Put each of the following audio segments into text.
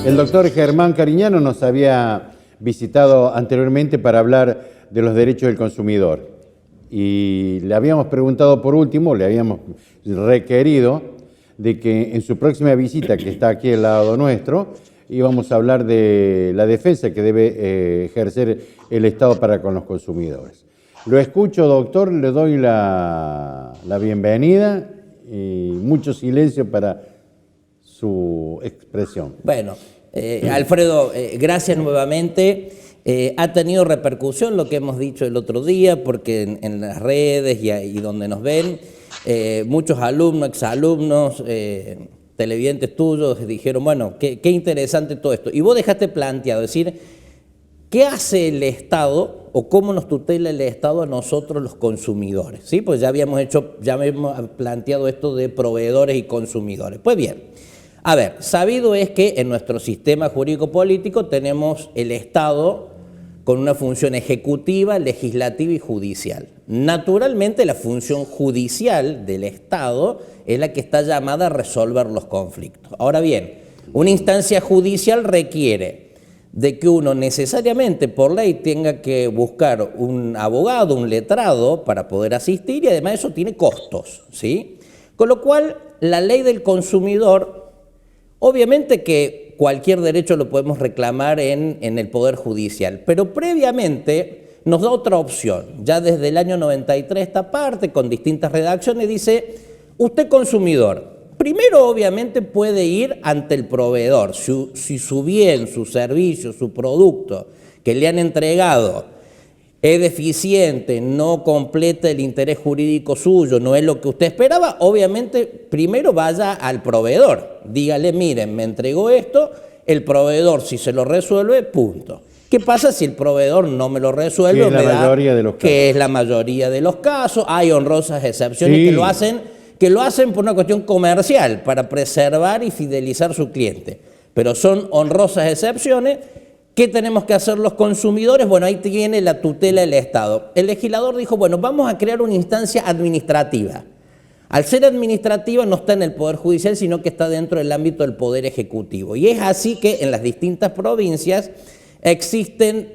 El doctor Germán Cariñano nos había visitado anteriormente para hablar de los derechos del consumidor y le habíamos preguntado por último, le habíamos requerido de que en su próxima visita, que está aquí al lado nuestro, íbamos a hablar de la defensa que debe ejercer el Estado para con los consumidores. Lo escucho, doctor, le doy la bienvenida y mucho silencio para su expresión. Bueno, Alfredo, gracias nuevamente. Ha tenido repercusión lo que hemos dicho el otro día, porque en las redes y donde nos ven, muchos alumnos, exalumnos, televidentes tuyos dijeron, bueno, qué interesante todo esto. Y vos dejaste planteado, es decir, ¿qué hace el Estado o cómo nos tutela el Estado a nosotros los consumidores? ¿Sí? Pues ya habíamos planteado esto de proveedores y consumidores. Pues bien, a ver, sabido es que en nuestro sistema jurídico-político tenemos el Estado con una función ejecutiva, legislativa y judicial. Naturalmente, la función judicial del Estado es la que está llamada a resolver los conflictos. Ahora bien, una instancia judicial requiere de que uno necesariamente por ley tenga que buscar un abogado, un letrado para poder asistir, y además eso tiene costos, ¿sí? Con lo cual, la ley del consumidor, obviamente que cualquier derecho lo podemos reclamar en el Poder Judicial, pero previamente nos da otra opción. Ya desde el año 93 esta parte, con distintas redacciones, dice, usted consumidor, primero obviamente puede ir ante el proveedor. Si su bien, su servicio, su producto que le han entregado es deficiente, no completa el interés jurídico suyo, no es lo que usted esperaba, obviamente primero vaya al proveedor. Dígale, miren, me entregó esto, el proveedor si se lo resuelve, punto. ¿Qué pasa si el proveedor no me lo resuelve? Que es la mayoría de los casos. Que es la mayoría de los casos. Hay honrosas excepciones Sí. que lo hacen por una cuestión comercial, para preservar y fidelizar su cliente. Pero son honrosas excepciones. ¿Qué tenemos que hacer los consumidores? Bueno, ahí tiene la tutela del Estado. El legislador dijo, bueno, vamos a crear una instancia administrativa. Al ser administrativa no está en el Poder Judicial, sino que está dentro del ámbito del Poder Ejecutivo. Y es así que en las distintas provincias existen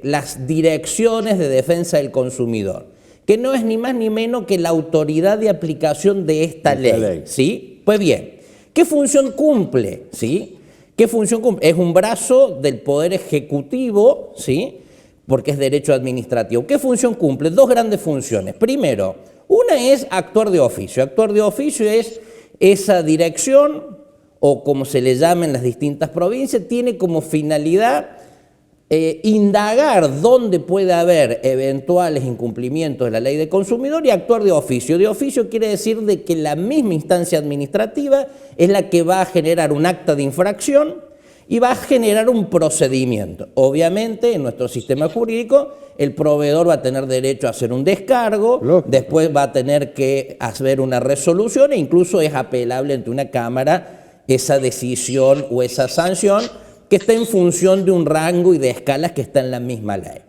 las direcciones de defensa del consumidor, que no es ni más ni menos que la autoridad de aplicación de esta ley. ¿Sí? Pues bien, ¿qué función cumple? ¿Sí? ¿Qué función cumple? Es un brazo del Poder Ejecutivo, ¿sí? Porque es derecho administrativo. ¿Qué función cumple? Dos grandes funciones. Primero, una es actuar de oficio. Actuar de oficio es esa dirección, o como se le llama en las distintas provincias, tiene como finalidad indagar dónde puede haber eventuales incumplimientos de la ley de consumidor y actuar de oficio. De oficio quiere decir de que la misma instancia administrativa es la que va a generar un acta de infracción y va a generar un procedimiento. Obviamente, en nuestro sistema jurídico, el proveedor va a tener derecho a hacer un descargo, después va a tener que hacer una resolución e incluso es apelable ante una cámara esa decisión o esa sanción, que está en función de un rango y de escalas que está en la misma ley.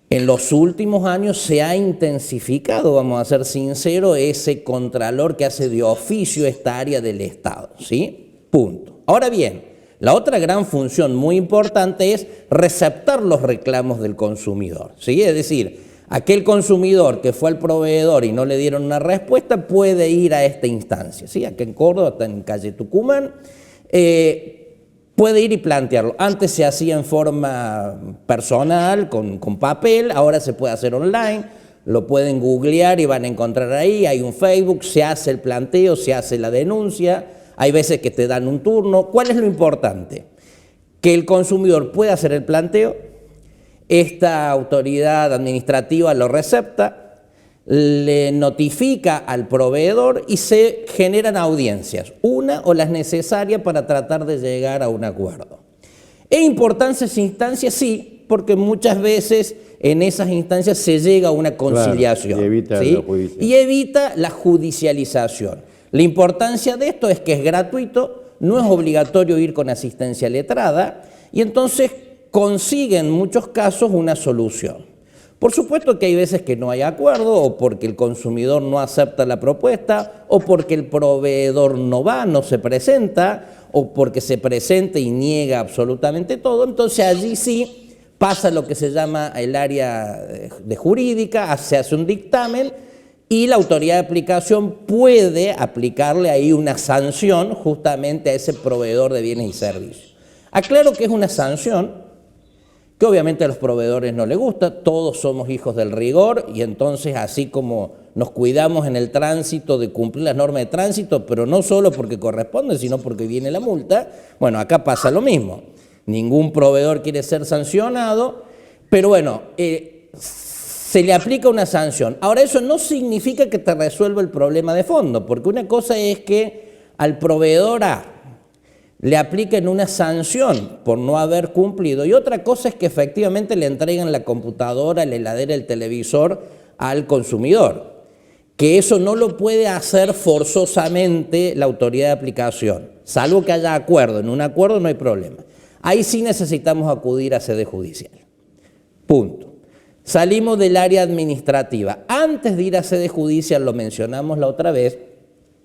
En los últimos años se ha intensificado, vamos a ser sinceros, ese contralor que hace de oficio esta área del Estado, ¿sí? Punto. Ahora bien, la otra gran función muy importante es receptar los reclamos del consumidor, ¿sí? Es decir, aquel consumidor que fue al proveedor y no le dieron una respuesta puede ir a esta instancia, ¿sí? Acá en Córdoba, está en calle Tucumán, puede ir y plantearlo. Antes se hacía en forma personal, con papel, ahora se puede hacer online, lo pueden googlear y van a encontrar ahí, hay un Facebook, se hace el planteo, se hace la denuncia, hay veces que te dan un turno. ¿Cuál es lo importante? Que el consumidor pueda hacer el planteo, esta autoridad administrativa lo recepta, le notifica al proveedor y se generan audiencias, una o las necesarias para tratar de llegar a un acuerdo. ¿Es importante esa instancia? Sí, porque muchas veces en esas instancias se llega a una conciliación. Claro, y evita la judicialización. La importancia de esto es que es gratuito, no es obligatorio ir con asistencia letrada y entonces consigue en muchos casos una solución. Por supuesto que hay veces que no hay acuerdo, o porque el consumidor no acepta la propuesta, o porque el proveedor no va, no se presenta, o porque se presente y niega absolutamente todo, entonces allí sí pasa lo que se llama el área de jurídica, se hace un dictamen y la autoridad de aplicación puede aplicarle ahí una sanción justamente a ese proveedor de bienes y servicios. Aclaro que es una sanción que obviamente a los proveedores no les gusta, todos somos hijos del rigor y entonces así como nos cuidamos en el tránsito de cumplir las normas de tránsito, pero no solo porque corresponde, sino porque viene la multa, bueno, acá pasa lo mismo. Ningún proveedor quiere ser sancionado, pero bueno, se le aplica una sanción. Ahora, eso no significa que te resuelva el problema de fondo, porque una cosa es que al proveedor A le apliquen una sanción por no haber cumplido y otra cosa es que efectivamente le entreguen la computadora, la heladera, el televisor al consumidor, que eso no lo puede hacer forzosamente la autoridad de aplicación, salvo que haya acuerdo. En un acuerdo no hay problema. Ahí sí necesitamos acudir a sede judicial. Punto. Salimos del área administrativa. Antes de ir a sede judicial, lo mencionamos la otra vez,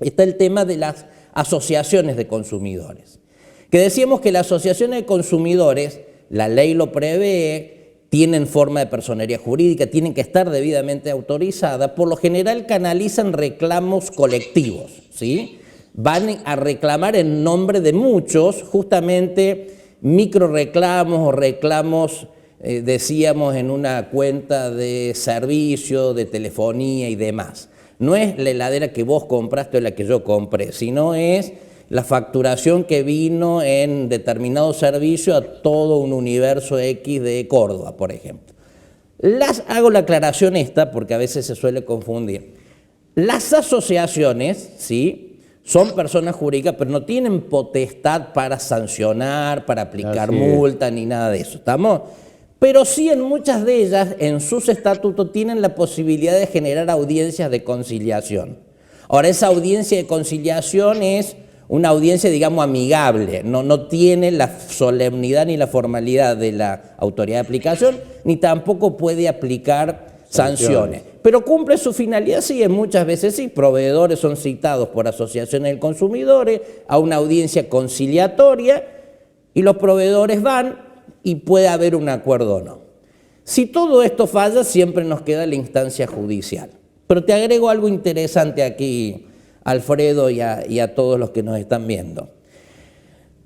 está el tema de las asociaciones de consumidores. Que decíamos que las asociaciones de consumidores, la ley lo prevé, tienen forma de personería jurídica, tienen que estar debidamente autorizadas, por lo general canalizan reclamos colectivos, ¿sí? Van a reclamar en nombre de muchos, justamente micro reclamos o reclamos, decíamos, en una cuenta de servicio, de telefonía y demás. No es la heladera que vos compraste o la que yo compré, sino es la facturación que vino en determinado servicio a todo un universo X de Córdoba, por ejemplo. Hago la aclaración esta porque a veces se suele confundir. Las asociaciones, ¿sí?, son personas jurídicas, pero no tienen potestad para sancionar, para aplicar multa, ni nada de eso. ¿Estamos? Pero sí, en muchas de ellas, en sus estatutos, tienen la posibilidad de generar audiencias de conciliación. Ahora, esa audiencia de conciliación es una audiencia, digamos, amigable, no tiene la solemnidad ni la formalidad de la autoridad de aplicación, ni tampoco puede aplicar sanciones. Pero cumple su finalidad, sí, en muchas veces sí. Proveedores son citados por asociaciones de consumidores a una audiencia conciliatoria y los proveedores van y puede haber un acuerdo o no. Si todo esto falla, siempre nos queda la instancia judicial. Pero te agrego algo interesante aquí, Alfredo, y a todos los que nos están viendo.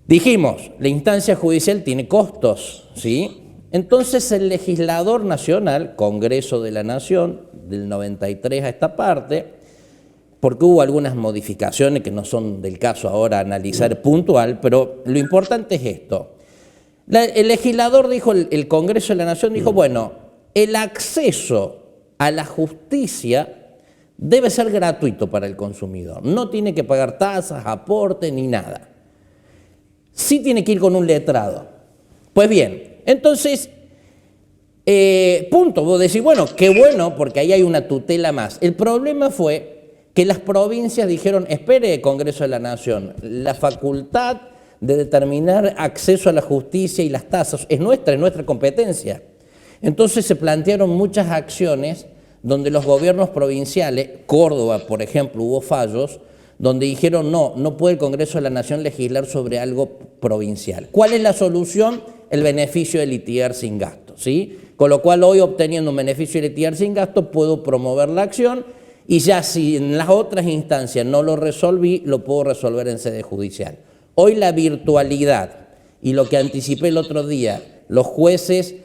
Dijimos, la instancia judicial tiene costos, ¿sí? Entonces el legislador nacional, Congreso de la Nación, del 93 a esta parte, porque hubo algunas modificaciones que no son del caso ahora analizar puntual, pero lo importante es esto. El legislador dijo, el Congreso de la Nación dijo, bueno, el acceso a la justicia debe ser gratuito para el consumidor. No tiene que pagar tasas, aportes, ni nada. Sí tiene que ir con un letrado. Pues bien, entonces, punto. Vos decís, bueno, qué bueno, porque ahí hay una tutela más. El problema fue que las provincias dijeron, espere, Congreso de la Nación, la facultad de determinar acceso a la justicia y las tasas es nuestra competencia. Entonces se plantearon muchas acciones donde los gobiernos provinciales, Córdoba, por ejemplo, hubo fallos, donde dijeron no puede el Congreso de la Nación legislar sobre algo provincial. ¿Cuál es la solución? El beneficio de litigar sin gasto, ¿sí? Con lo cual hoy, obteniendo un beneficio de litigar sin gasto, puedo promover la acción y ya si en las otras instancias no lo resolví, lo puedo resolver en sede judicial. Hoy la virtualidad y lo que anticipé el otro día, los jueces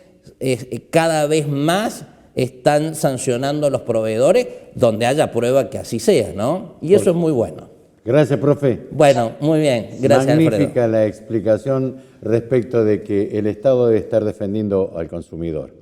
cada vez más están sancionando a los proveedores donde haya prueba que así sea, ¿no? Y eso es muy bueno. Gracias, profe. Bueno, muy bien. Gracias, Magnífica Alfredo. la explicación respecto de que el Estado debe estar defendiendo al consumidor.